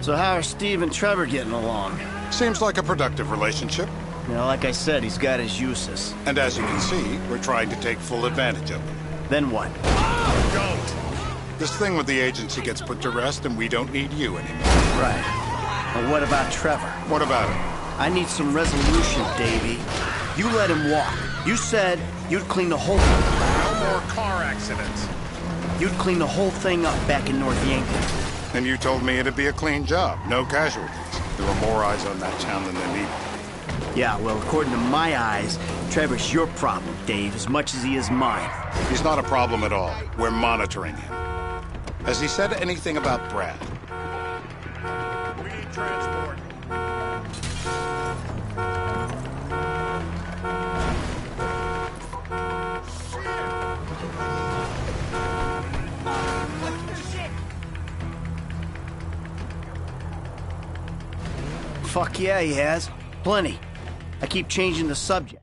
So how are Steve and Trevor getting along? Seems like a productive relationship. You know, like I said, he's got his uses. And as you can see, we're trying to take full advantage of them. Then what? Don't! This thing with the agency gets put to rest and we don't need you anymore. Right. And what about Trevor? What about him? I need some resolution, Davey. You let him walk. You said you'd clean the whole thing. No more car accidents. You'd clean the whole thing up back in North Yankton. And you told me it'd be a clean job, no casualties. There were more eyes on that town than there need. Yeah, well, according to my eyes, Trevor's your problem, Dave, as much as he is mine. He's not a problem at all. We're monitoring him. Has he said anything about Brad? We need transport. Fuck yeah, he has. Plenty. I keep changing the subject.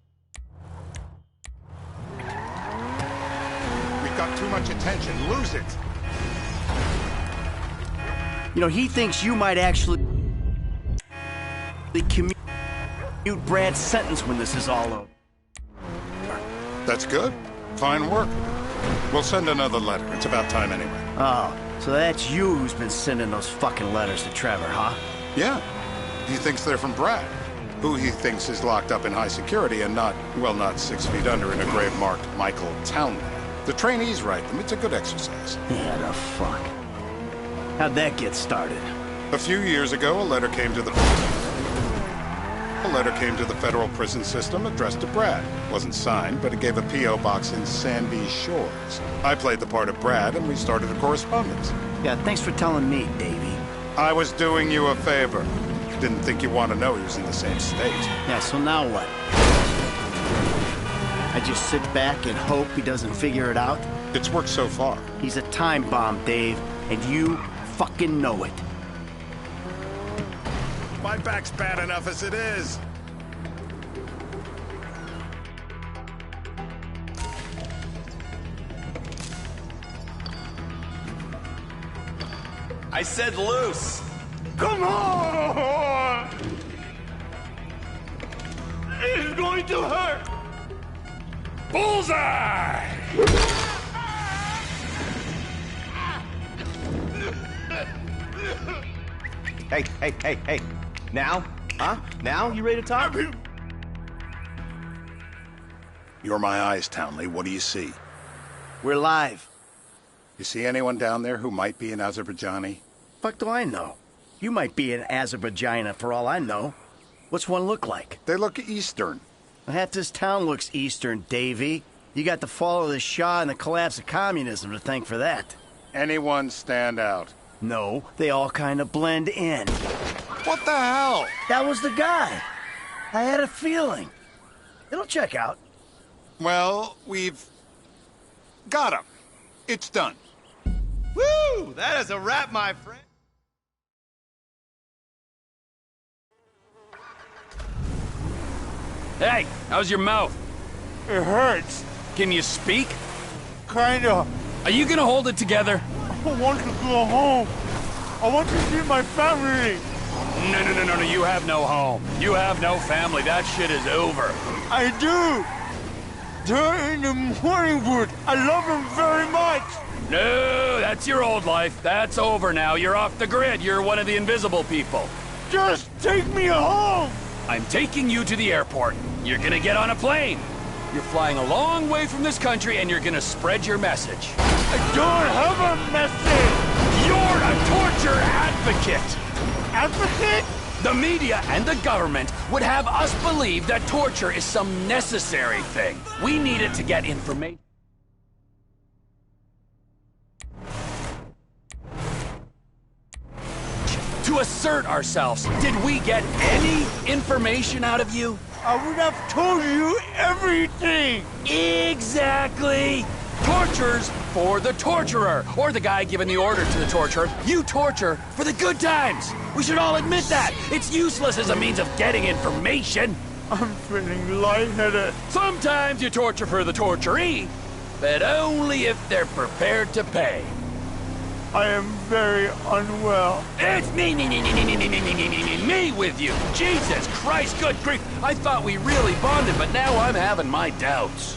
We've got too much attention. Lose it. You know, he thinks you might actually commute Brad's sentence when this is all over. That's good. Fine work. We'll send another letter. It's about time anyway. Oh, so that's you who's been sending those fucking letters to Trevor, huh? Yeah. He thinks they're from Brad, who he thinks is locked up in high security and not 6 feet under in a grave marked Michael Townley. The trainees write them. It's a good exercise. Yeah, the fuck. How'd that get started? A few years ago, a letter came to the federal prison system addressed to Brad. Wasn't signed, but it gave a P.O. box in Sandy Shores. I played the part of Brad, and we started a correspondence. Yeah, thanks for telling me, Davey. I was doing you a favor. Didn't think you want to know he was in the same state. Yeah, so now what? I just sit back and hope he doesn't figure it out? It's worked so far. He's a time bomb, Dave, and you fucking know it. My back's bad enough as it is. I said loose. Come on! It's going to hurt! Bullseye! Hey. Now? Huh? Now? You ready to talk? You're my eyes, Townley. What do you see? We're live. You see anyone down there who might be an Azerbaijani? Fuck do I know? You might be an Azerbaijani for all I know. What's one look like? They look Eastern. Half this town looks Eastern, Davey. You got the fall of the Shah and the collapse of communism to thank for that. Anyone stand out? No, they all kind of blend in. What the hell? That was the guy. I had a feeling. It'll check out. Well, we've got him. It's done. Woo! That is a wrap, my friend. Hey, how's your mouth? It hurts. Can you speak? Kinda. Are you gonna hold it together? I want to go home. I want to see my family. No, you have no home. You have no family. That shit is over. I do. They're in the Morningwood. I love them very much. No, that's your old life. That's over now. You're off the grid. You're one of the invisible people. Just take me home. I'm taking you to the airport. You're gonna get on a plane. You're flying a long way from this country and you're gonna spread your message. I don't have a message. You're a torture advocate. Advocate? The media and the government would have us believe that torture is some necessary thing. We need it to get information. To assert ourselves. Did we get any information out of you? I would have told you everything. Exactly. Torture's for the torturer, or the guy giving the order to the torturer. You torture for the good times. We should all admit that. It's useless as a means of getting information. I'm feeling lightheaded. Sometimes you torture for the torturee, but only if they're prepared to pay. I am very unwell. It's me with you. Jesus Christ, good grief. I thought we really bonded, but now I'm having my doubts.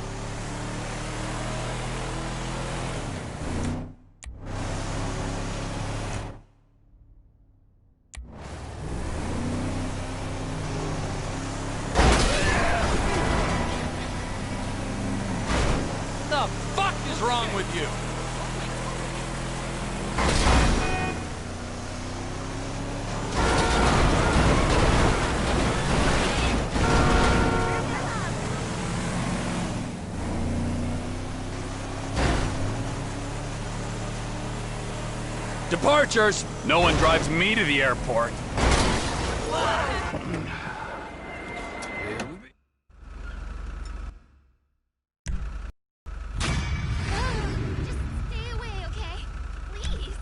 The fuck is wrong with you? Departures! No one drives me to the airport. Just stay away, okay? Please.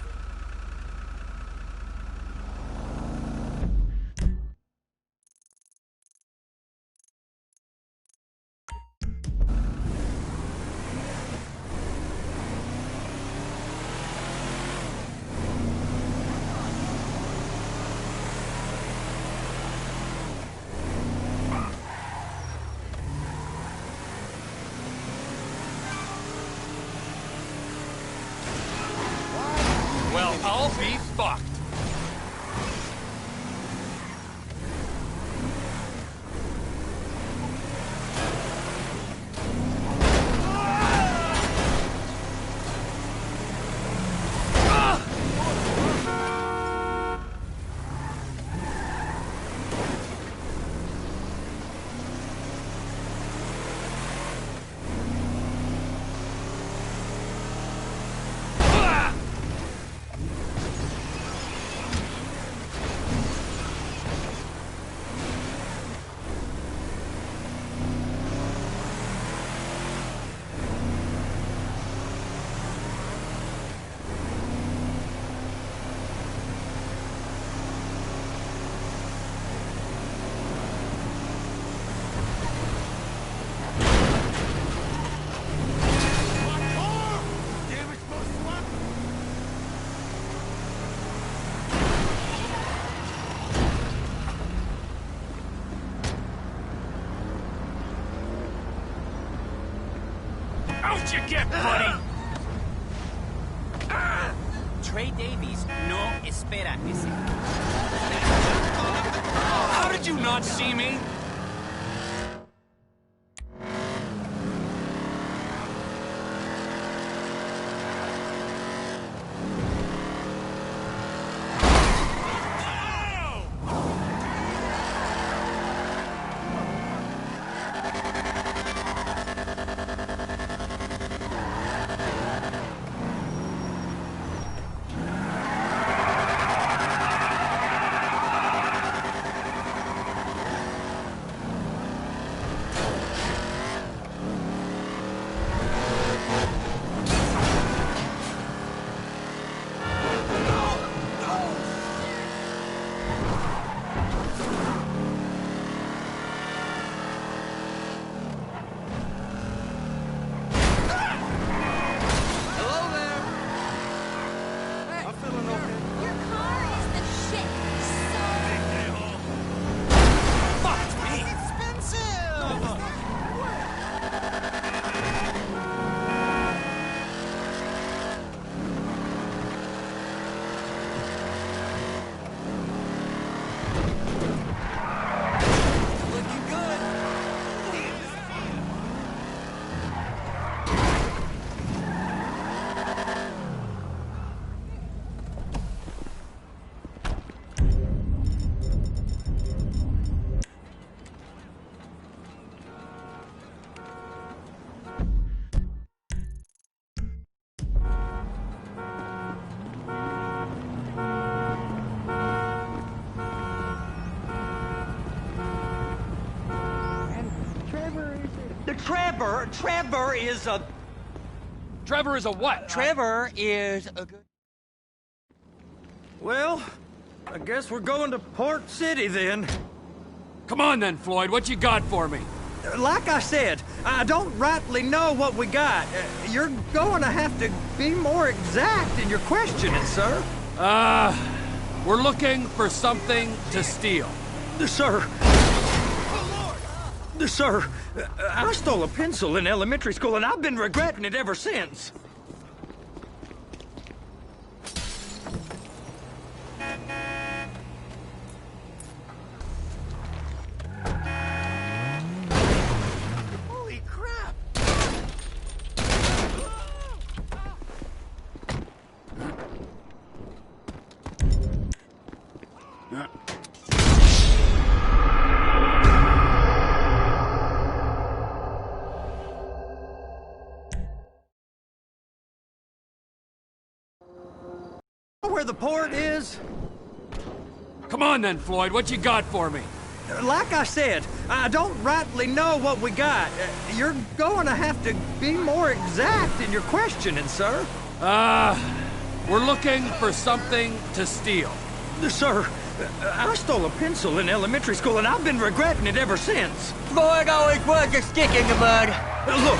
Well, I'll be fucked. Out you get, buddy! Trey Davies, no espera ese. How did you not see me? Your car is the shit. Fuck me! Trevor is a... Trevor is a what? Trevor is a good... Well, I guess we're going to Port City then. Come on then, Floyd. What you got for me? Like I said, I don't rightly know what we got. You're going to have to be more exact in your questioning, sir. We're looking for something to steal. Sir. Sir, I stole a pencil in elementary school, and I've been regretting it ever since. Holy crap! Where the port is? Come on then, Floyd, what you got for me? Like I said, I don't rightly know what we got. You're going to have to be more exact in your questioning, sir. We're looking for something to steal. Sir, I stole a pencil in elementary school, and I've been regretting it ever since. Floyd always was a stick in the mud. Look,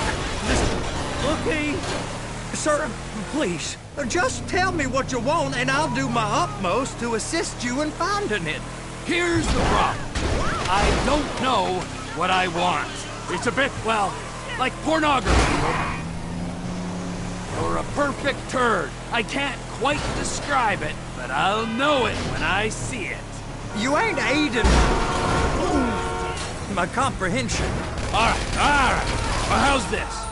sir, please, just tell me what you want, and I'll do my utmost to assist you in finding it. Here's the problem. I don't know what I want. It's a bit, well, like pornography. Or a perfect turd. I can't quite describe it, but I'll know it when I see it. You ain't aiding my comprehension. All right. Well, how's this?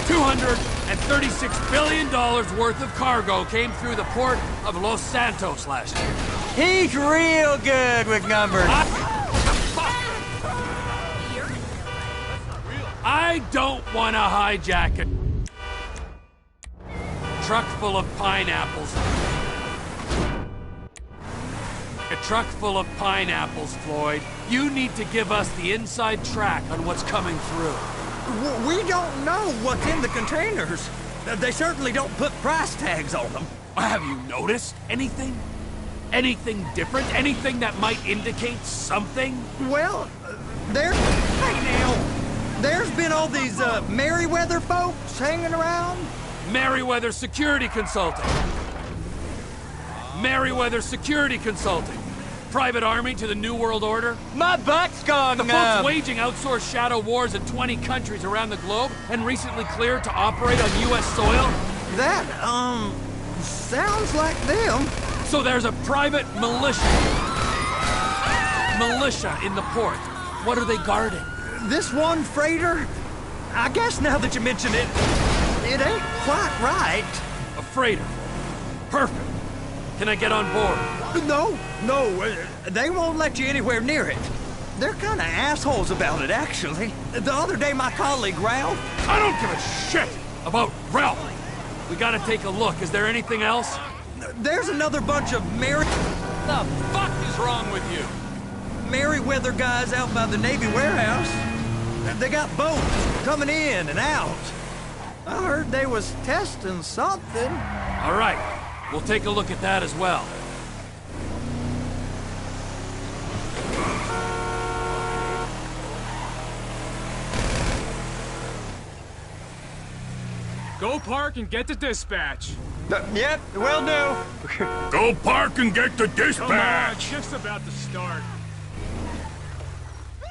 $236 billion worth of cargo came through the port of Los Santos last year. He's real good with numbers. I don't want to hijack it. Truck full of pineapples. A truck full of pineapples, Floyd. You need to give us the inside track on what's coming through. We don't know what's in the containers. They certainly don't put price tags on them. Have you noticed anything? Anything different? Anything that might indicate something? Well, there's been all these Merryweather folks hanging around. Merryweather Security Consulting. Merryweather Security Consulting. Private army to the New World Order. My butt's gone The numb. folks waging outsourced shadow wars in 20 countries around the globe and recently cleared to operate on U.S. soil. That, sounds like them. So there's a private militia in the port. What are they guarding? This one freighter, I guess now that you mention it, it ain't quite right. A freighter. Perfect. Can I get on board? No, they won't let you anywhere near it. They're kind of assholes about it, actually. The other day, my colleague, Ralph... I don't give a shit about Ralph. We gotta take a look. Is there anything else? There's another bunch of The fuck is wrong with you? Merryweather guys out by the Navy warehouse. They got boats coming in and out. I heard they was testing something. All right. We'll take a look at that as well. Go park and get to dispatch. Yep, will do. Go park and get the Come on, dispatch! shift's about to start.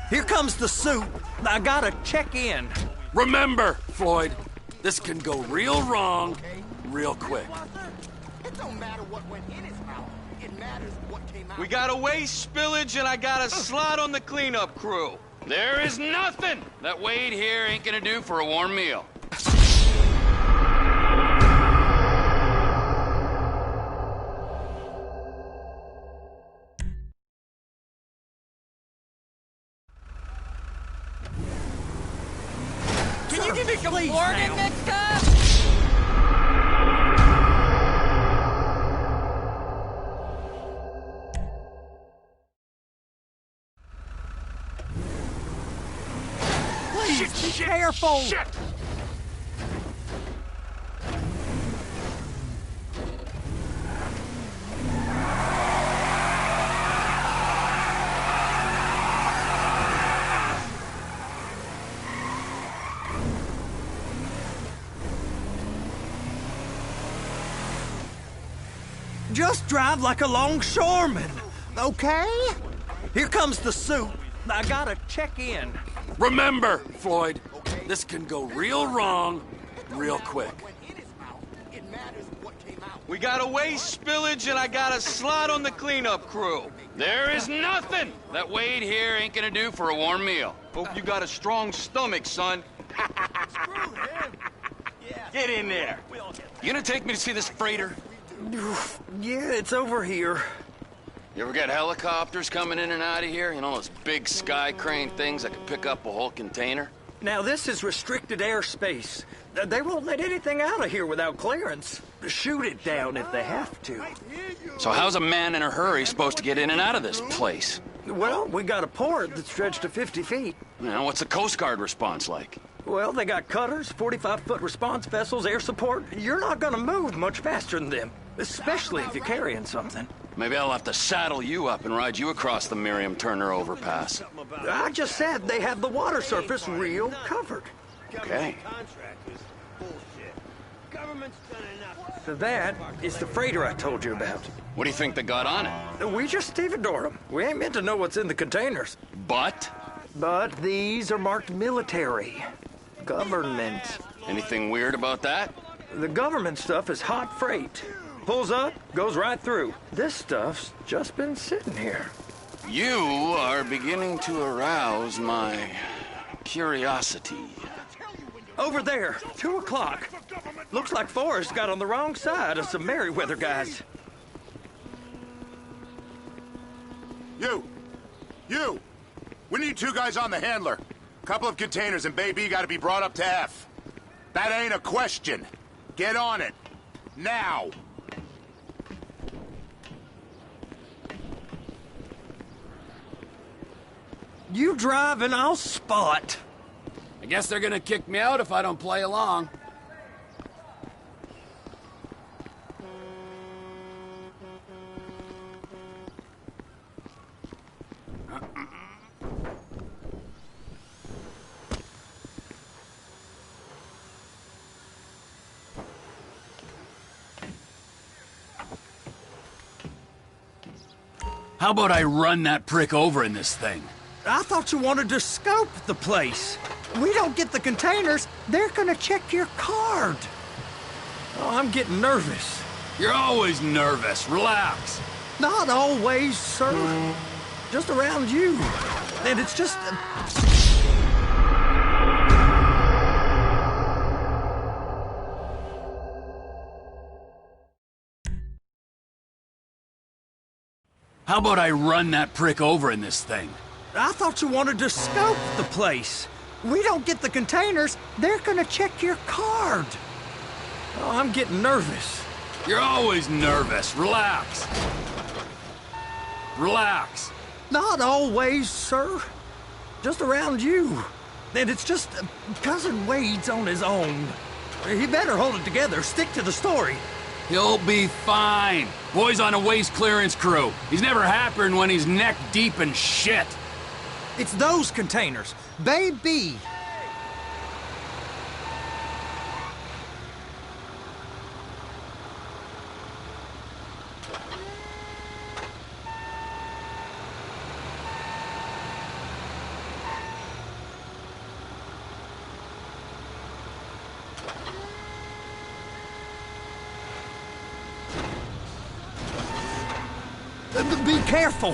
Here comes the soup. I gotta check in. Remember, Floyd, this can go real wrong real quick. It don't matter what went in his mouth. It matters what came out. We got a waste spillage and I got a slot on the cleanup crew. There is nothing that Wade here ain't gonna do for a warm meal. Can you give me some warning next time? Please, be careful. Shit! Just drive like a longshoreman, okay? Here comes the suit. I gotta check in. Remember, Floyd, this can go real wrong real quick. We got a waste spillage and I got a slot on the cleanup crew. There is nothing that Wade here ain't gonna do for a warm meal. Hope you got a strong stomach, son. Get in there. You gonna take me to see this freighter? Yeah, it's over here. You ever get helicopters coming in and out of here? You know, those big sky crane things that can pick up a whole container? Now, this is restricted airspace. They won't let anything out of here without clearance. Shoot it down if they have to. So how's a man in a hurry supposed to get in and out of this place? Well, we got a port that's stretched to 50 feet. You know, what's the Coast Guard response like? Well, they got cutters, 45-foot response vessels, air support. You're not gonna move much faster than them, especially if you're carrying something. Maybe I'll have to saddle you up and ride you across the Miriam Turner overpass. I just said they have the water surface real covered. Okay. So that is the freighter I told you about. What do you think they got on it? We just stevedore them. We ain't meant to know what's in the containers. But these are marked military. Government. Anything weird about that? The government stuff is hot freight. Pulls up, goes right through. This stuff's just been sitting here. You are beginning to arouse my curiosity. Over there, 2 o'clock. Looks like Forrest got on the wrong side of some Merryweather guys. You! We need 2 guys on the handler. Couple of containers and Baby gotta be brought up to F. That ain't a question. Get on it. Now! You drive and I'll spot. I guess they're gonna kick me out if I don't play along. How about I run that prick over in this thing? I thought you wanted to scope the place. We don't get the containers, they're gonna check your card. Oh, I'm getting nervous. You're always nervous. Relax. Not always, sir. Just around you. And it's just... How about I run that prick over in this thing? I thought you wanted to scope the place. We don't get the containers, they're gonna check your card. Oh, I'm getting nervous. You're always nervous. Relax. Relax. Not always, sir. Just around you. And it's just... Cousin Wade's on his own. He better hold it together, stick to the story. He'll be fine. Boy's on a waste clearance crew. He's never happier when he's neck deep in shit. It's those containers. Baby. Be careful.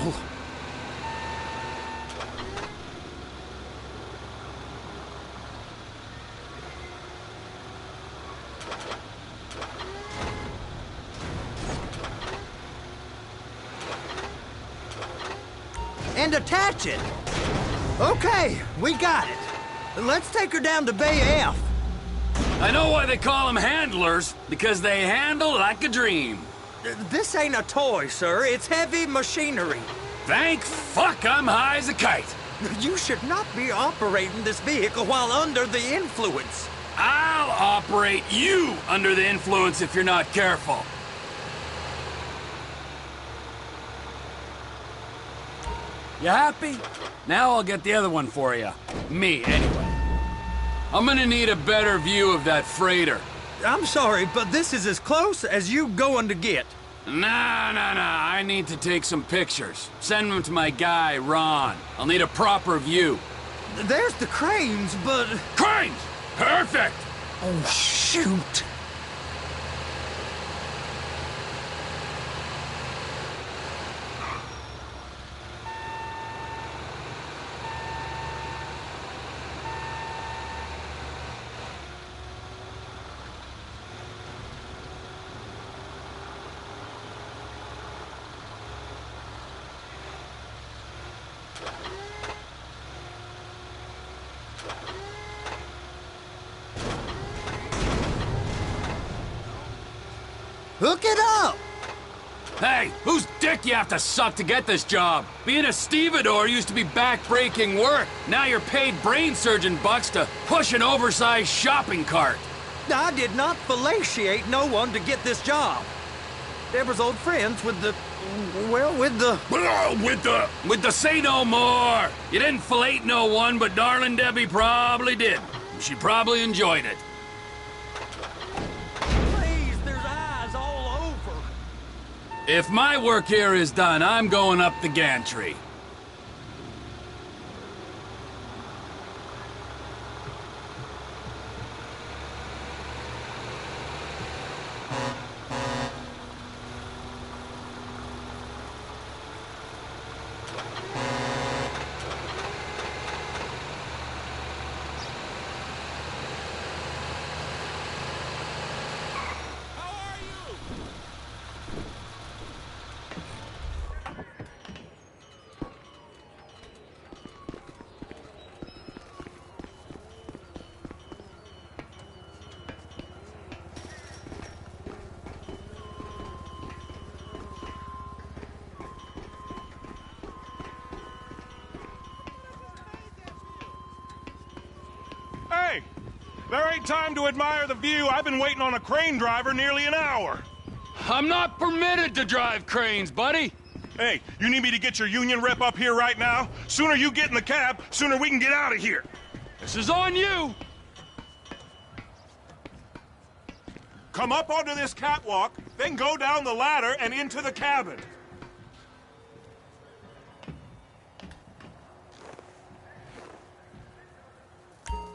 And attach it. Okay, we got it. Let's take her down to Bay F. I know why they call them handlers, because they handle like a dream. This ain't a toy, sir. It's heavy machinery. Thank fuck I'm high as a kite. You should not be operating this vehicle while under the influence. I'll operate you under the influence if you're not careful. You happy? Now I'll get the other one for you. Me, anyway. I'm gonna need a better view of that freighter. I'm sorry, but this is as close as you going to get. Nah. I need to take some pictures. Send them to my guy, Ron. I'll need a proper view. There's the cranes, but... Cranes! Perfect! Oh, shoot. Hook it up! Hey, whose dick you have to suck to get this job? Being a stevedore used to be back-breaking work. Now you're paid brain surgeon bucks to push an oversized shopping cart. I did not fellatiate no one to get this job. Deborah's old friends with the... well, with the... With the say no more! You didn't fillet no one, but darling Debbie probably did. She probably enjoyed it. If my work here is done, I'm going up the gantry. Hey! There ain't time to admire the view. I've been waiting on a crane driver nearly an hour. I'm not permitted to drive cranes, buddy. Hey, you need me to get your union rep up here right now? Sooner you get in the cab, sooner we can get out of here. This is on you. Come up onto this catwalk, then go down the ladder and into the cabin.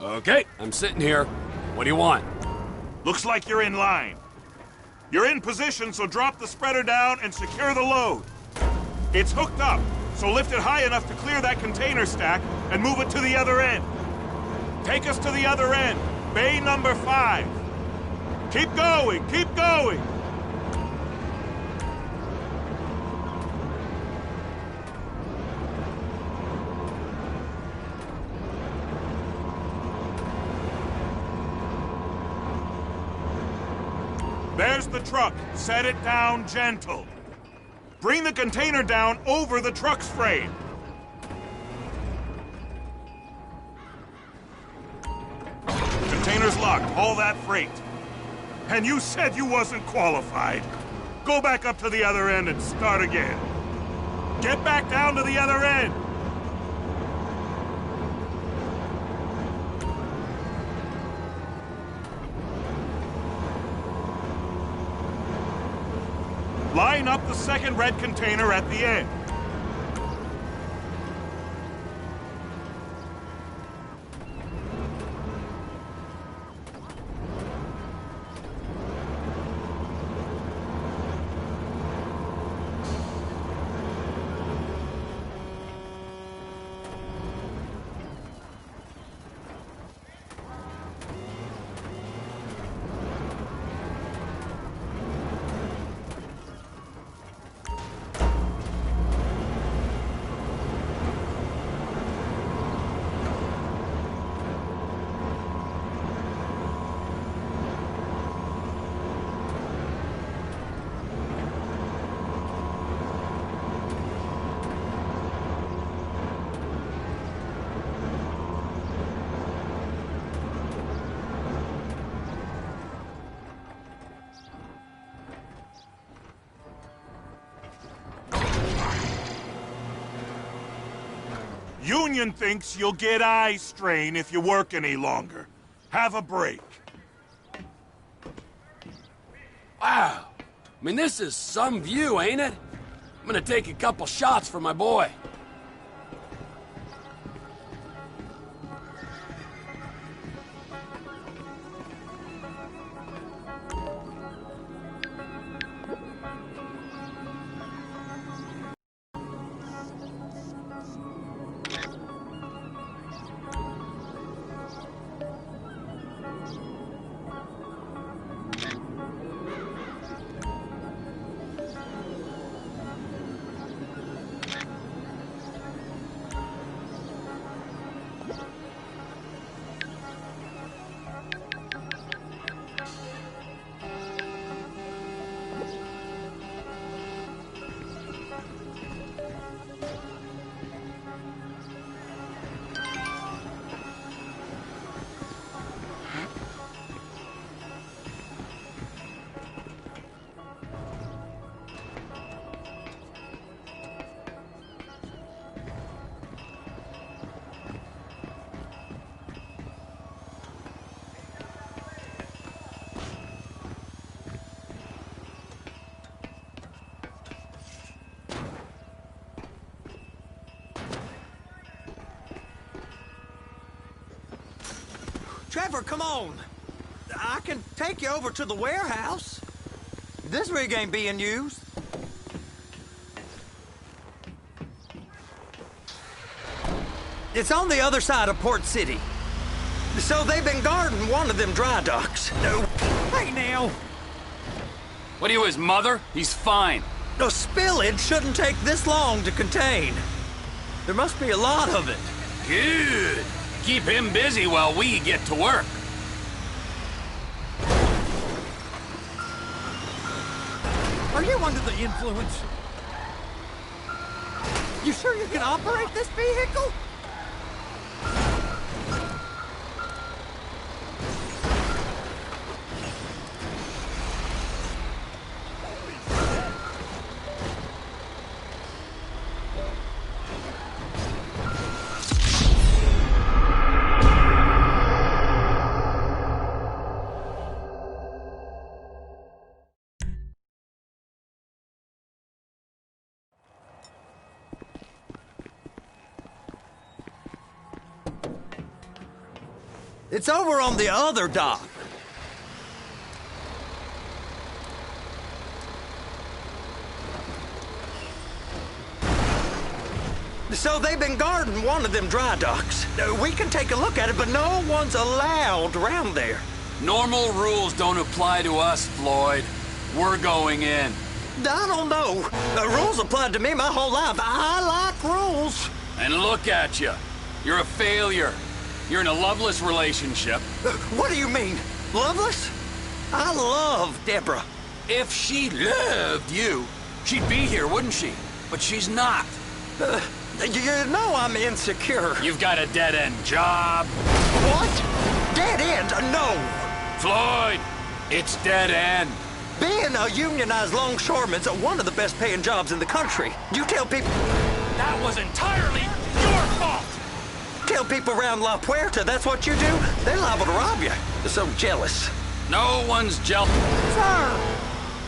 Okay, I'm sitting here. What do you want? Looks like you're in line. You're in position, so drop the spreader down and secure the load. It's hooked up, so lift it high enough to clear that container stack and move it to the other end. Take us to the other end, bay number 5. Keep going, keep going! There's the truck. Set it down gentle. Bring the container down over the truck's frame. Container's locked. Haul that freight. And you said you wasn't qualified. Go back up to the other end and start again. Get back down to the other end. Line up the second red container at the end. Union thinks you'll get eye strain if you work any longer. Have a break. Wow. I mean, this is some view, ain't it? I'm gonna take a couple shots for my boy. Trevor, come on. I can take you over to the warehouse. This rig ain't being used. It's on the other side of Port City. So they've been guarding one of them dry docks. Hey, now. What are you, his mother? He's fine. The spillage shouldn't take this long to contain. There must be a lot of it. Good. Keep him busy while we get to work. Are you under the influence? You sure you can operate this vehicle? It's over on the other dock. So they've been guarding one of them dry docks. We can take a look at it, but no one's allowed around there. Normal rules don't apply to us, Floyd. We're going in. I don't know. The rules applied to me my whole life. I like rules. And look at you. You're a failure. You're in a loveless relationship. What do you mean? Loveless? I love Deborah. If she loved you, she'd be here, wouldn't she? But she's not. You know I'm insecure. You've got a dead-end job. What? Dead end? No. Floyd, it's dead end. Being a unionized longshoreman's one of the best paying jobs in the country. You tell people... That was entirely your fault! Tell people around La Puerta that's what you do, they're liable to rob you. They're so jealous. No one's jealous. Sir!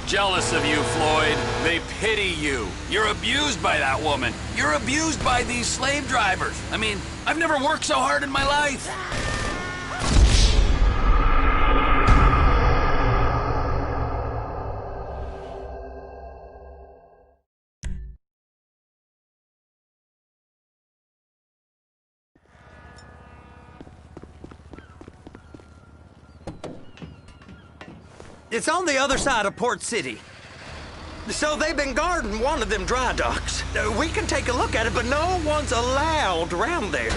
Jealous of you, Floyd. They pity you. You're abused by that woman. You're abused by these slave drivers. I mean, I've never worked so hard in my life. It's on the other side of Port City. So they've been guarding one of them dry docks. We can take a look at it, but no one's allowed around there.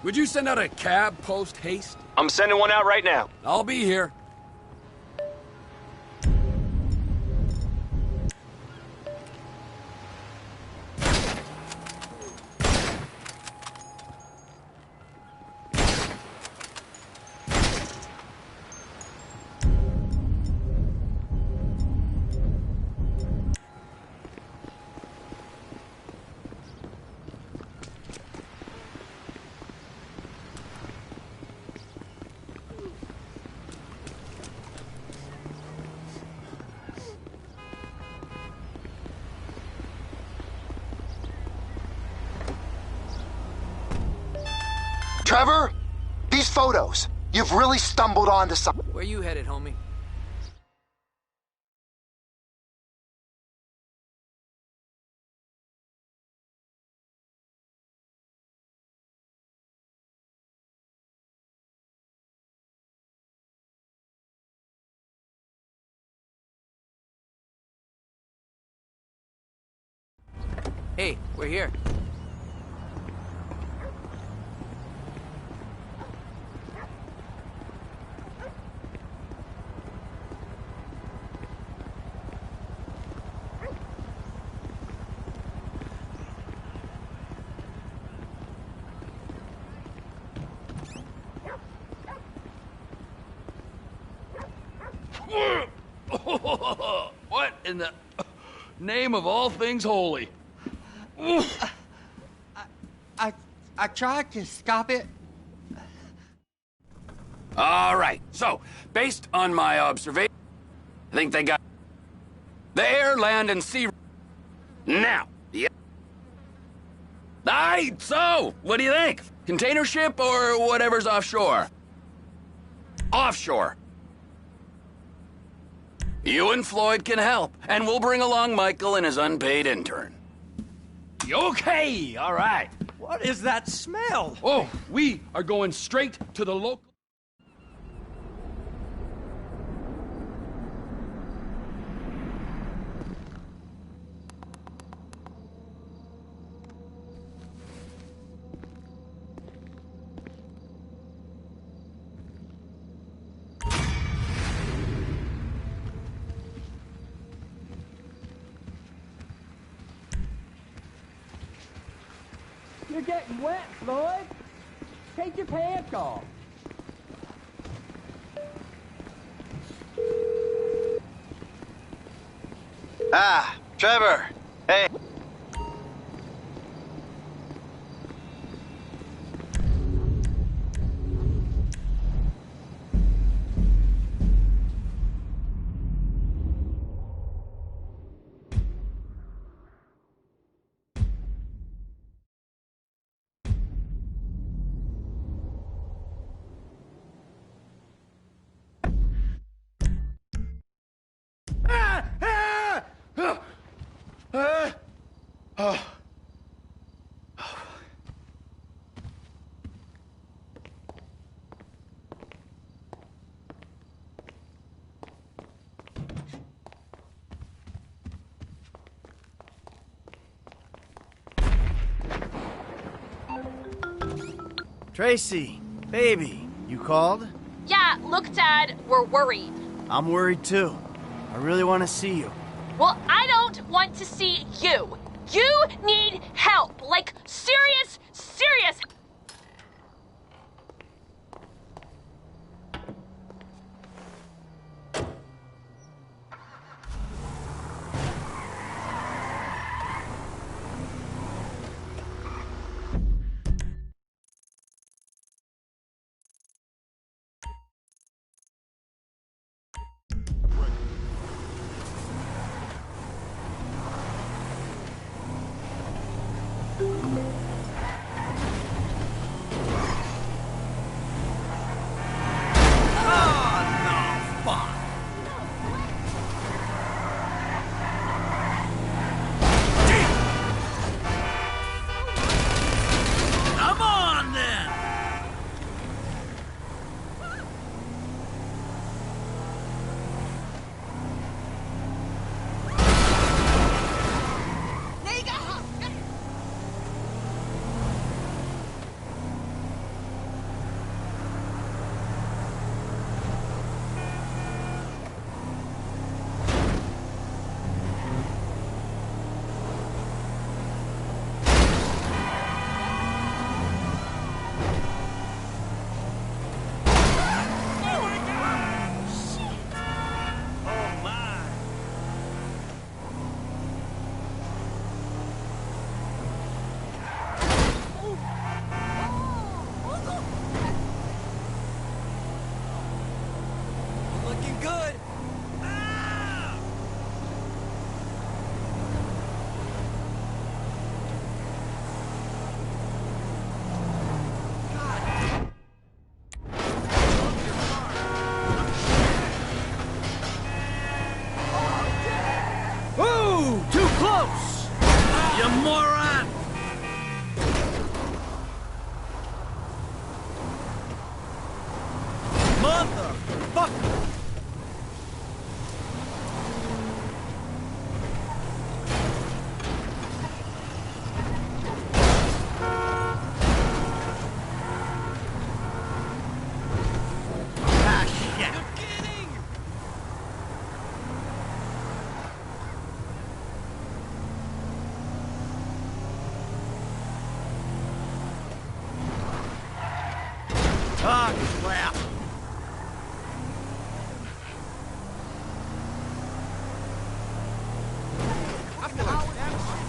Would you send out a cab post-haste? I'm sending one out right now. I'll be here. Trevor, these photos. You've really stumbled onto something. Where you headed, homie? Hey, we're here. What in the name of all things holy? I tried to stop it. All right, so, based on my observation, I think they got the air, land, and sea. Now, yeah. Aight, so, what do you think? Container ship or whatever's offshore? Offshore. You and Floyd can help, and we'll bring along Michael and his unpaid intern. Okay, all right. What is that smell? Oh, we are going straight to the local... You're getting wet, Floyd. Take your pants off. Ah, Trevor. Hey. Tracy, baby, you called? Yeah, look, Dad, we're worried. I'm worried too. I really want to see you. Well, I don't want to see you. You need help. Like, serious, serious. You moron! Motherfucker! Oh, crap. I feel like that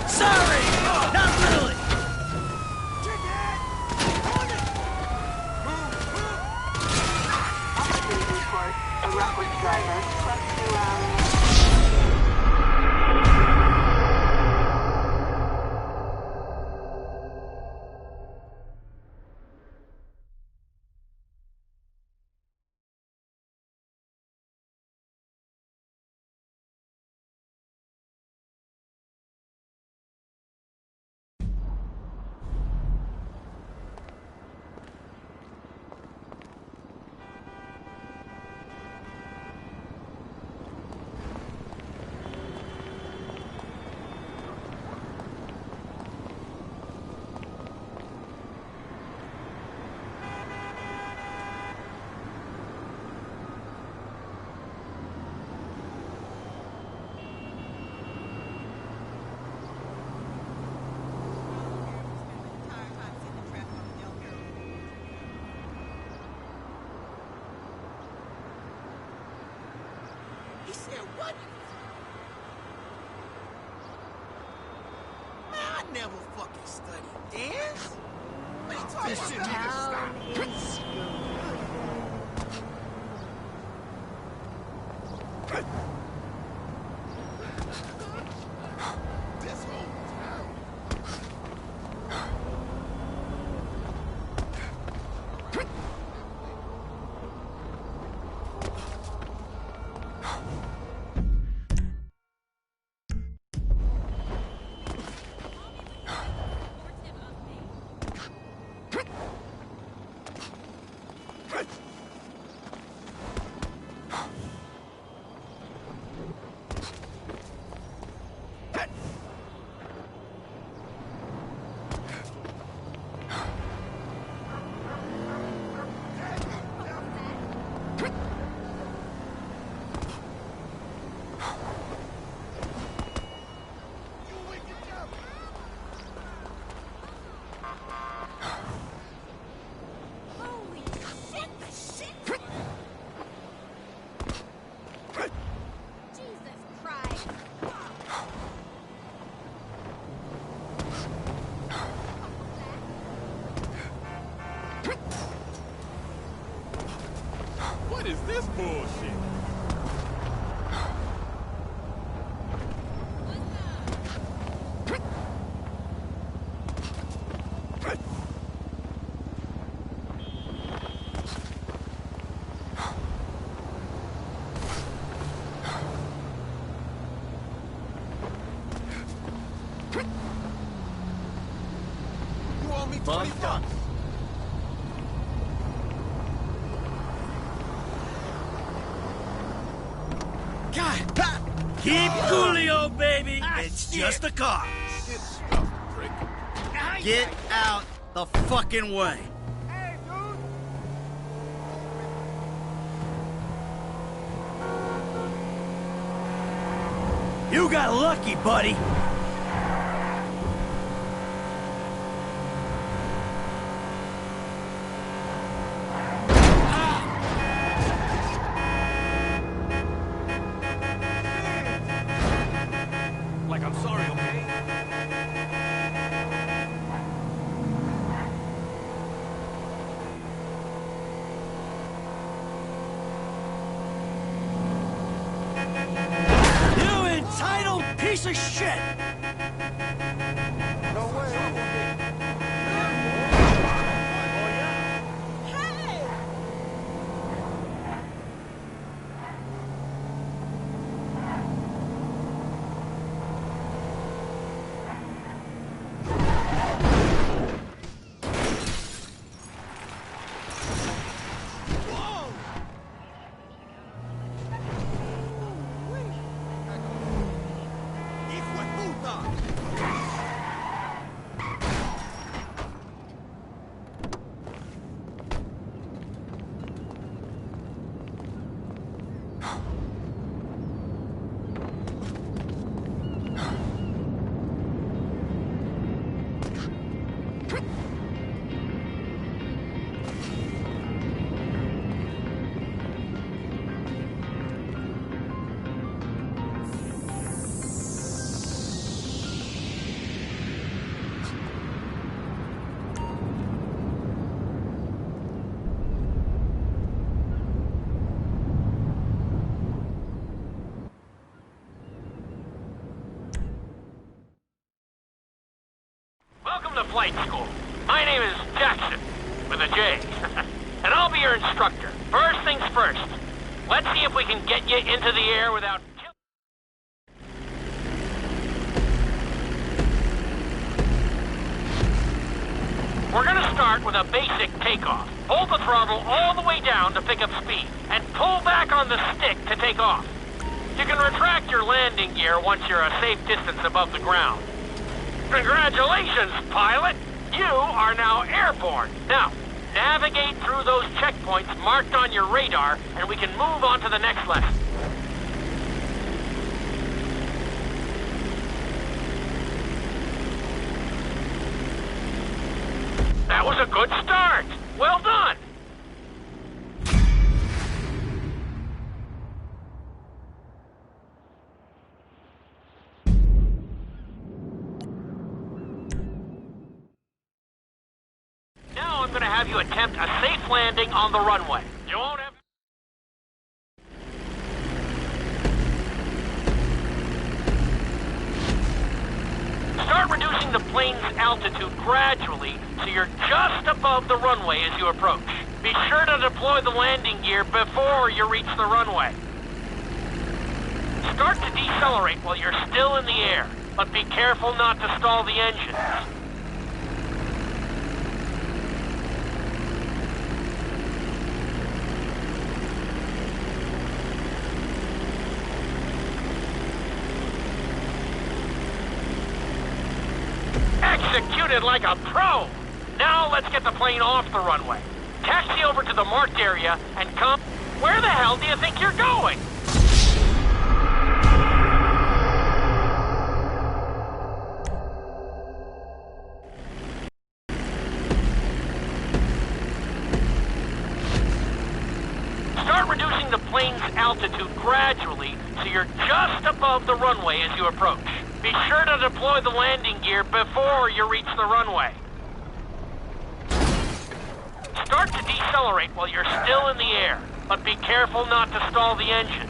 Sorry! Not really! A reckless driver close to, He said what? Man, I never fucking studied dance. Man, you talking This shit about? This whole town. this bullshit? You owe me 20 bucks. Keep coolio, baby. It's just a car. Get stuffed, prick. Get out the fucking way. Hey, dude. You got lucky, buddy. Like I'm sorry, okay? You entitled piece of shit. No way. Hijo de puta. Welcome to flight school. My name is Jackson, with a J. And I'll be your instructor. First things first. Let's see if we can get you into the air without... We're gonna start with a basic takeoff. Hold the throttle all the way down to pick up speed, and pull back on the stick to take off. You can retract your landing gear once you're a safe distance above the ground. Congratulations, pilot! You are now airborne. Now, navigate through those checkpoints marked on your radar, and we can move on to the next lesson. That was a good start. Well done. Now I'm going to have you attempt a safe landing on the runway. You won't have... Start reducing the plane's altitude gradually so you're just above the runway as you approach. Be sure to deploy the landing gear before you reach the runway. Start to decelerate while you're still in the air, but be careful not to stall the engines. Executed like a pro! Now let's get the plane off the runway. Taxi over to the marked area and come... Where the hell do you think you're going? Start reducing the plane's altitude gradually so you're just above the runway as you approach. Be sure to deploy the landing gear before you reach the runway. Start to decelerate while you're still in the air, but be careful not to stall the engines.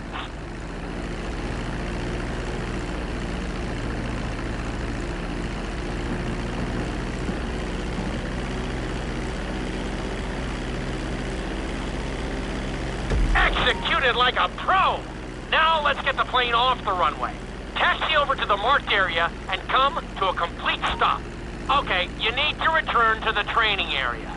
Executed like a pro! Now let's get the plane off the runway. Taxi over to the marked area and come to a complete stop. Okay, you need to return to the training area.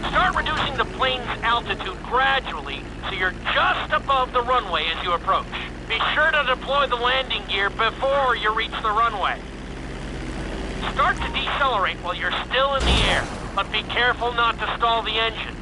Start reducing the plane's altitude gradually so you're just above the runway as you approach. Be sure to deploy the landing gear before you reach the runway. Start to decelerate while you're still in the air, but be careful not to stall the engine.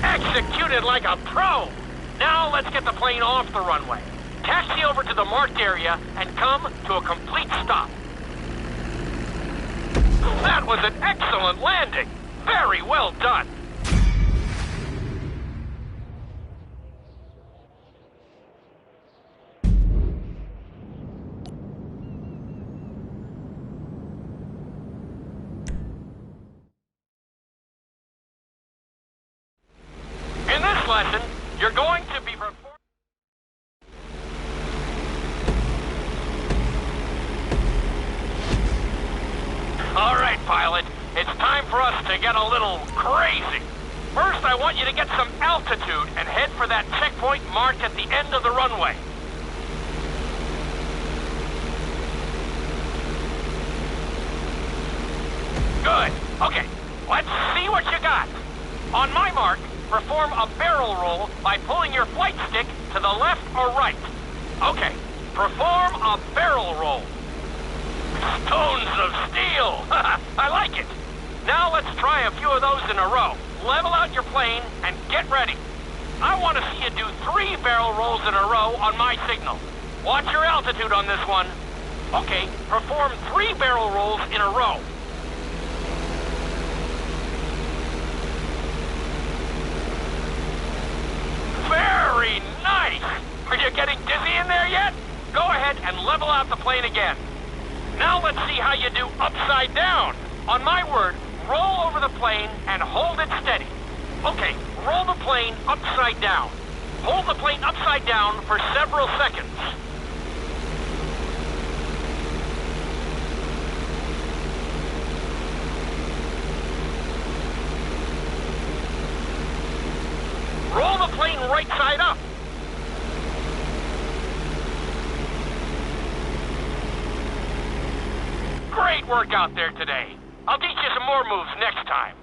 Executed like a pro! Now let's get the plane off the runway. Taxi over to the marked area and come to a complete stop. That was an excellent landing. Very well done. In this lesson, you're going to be performing. All right, pilot. It's time for us to get a little crazy. First, I want you to get some altitude and head for that checkpoint marked at the end of the runway. Good. Okay, let's see what you got. On my mark, perform a barrel roll by pulling your flight stick to the left or right. Okay, perform a barrel roll. Stones of steel! I like it! Now let's try a few of those in a row. Level out your plane and get ready. I want to see you do 3 barrel rolls in a row on my signal. Watch your altitude on this one. Okay, perform 3 barrel rolls in a row. Very nice! Are you getting dizzy in there yet? Go ahead and level out the plane again. Now let's see how you do upside down. On my word, roll over the plane and hold it steady. Okay, roll the plane upside down. Hold the plane upside down for several seconds. Roll the plane right side up. Great work out there today. I'll teach you some more moves next time.